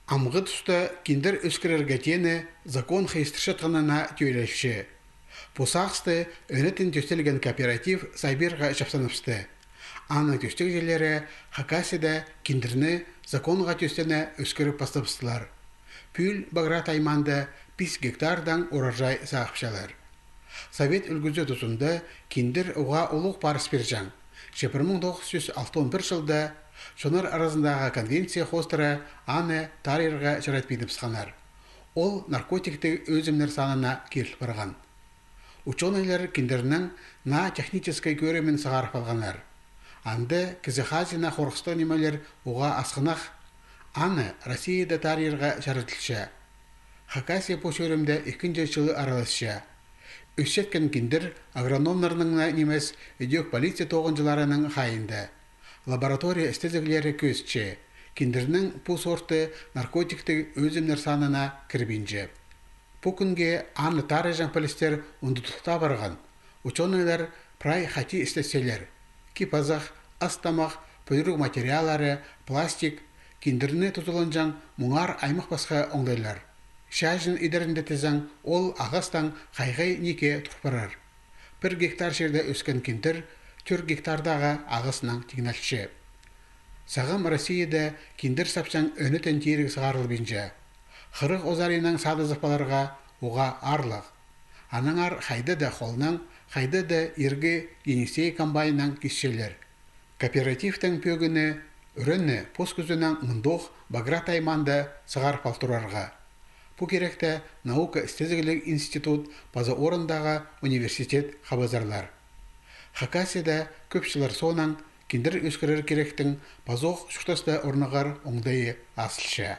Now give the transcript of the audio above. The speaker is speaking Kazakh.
Амғы тұста кендер өскірергетені закон хайстыршатғанына түйелеші. Пусақсты өнетін төстелген кооператив Сайбирға жапсаныпсты. Аны төстек желері Хакасида кендерні законға төстені өскіріп бастапсылар. Пүл Баграт айманда 5 гектардан урожай сағыпшалар. Совет үлгізі тұсында кендер уға ұлық парыс бержан. 1961 жылда Шонар арасындағы конвенция хостыры аны тарирға жаратпейдіп сқанар. Ол наркотикті өзімнер санына келіп барған. Ученыйлар кендерінің на техническай көремен сағарып алғанар. Анды кізіхазина қорқысты немелер оға асқынақ, аны Россияда тарирға жаратылша. Хакасия пошөрімді 2 жылы араласша. Өссеткен кендер агрономнарының немес өдек полиция тоғынжыларының қайынды. Лаборатория істезіглері көзче, кендерінің бұл сорты наркотикті өзімнер санына кірбенже. Бұл күнге аны тарыжан полистер ұндытықта барған. Ученыйлар прай хати істеселер. Кипазақ, астамақ, пөйрік материалары, пластик, кендеріне тұтылынжан мұңар аймақ басқа оңдайлар. Шажын идерінде тезің ол ағастан қайғай неке тұрпарар. 1 гектар жерде өскен кендер 4 гектардағы ағысынан тегінәлші. Сағым Россияда кендер сапсан өні тәнтейірік сығарыл бенже. Қырық озаринан сады зықпаларға оға арлық. Анаңар қайды да қолынан, қайды да ергі енесей комбайнан кешелер. Кооперативтің пөгіні үріні поскүзінен мұндоқ Баграт айманда сығар палтурарға. Бұ керекті наука істезігілік институт база орындағы университет қабазарлар. Хакасияда көпшілер сонан кендер өскірер керектің базоқ шықтасты орнығар оңдайы асылша.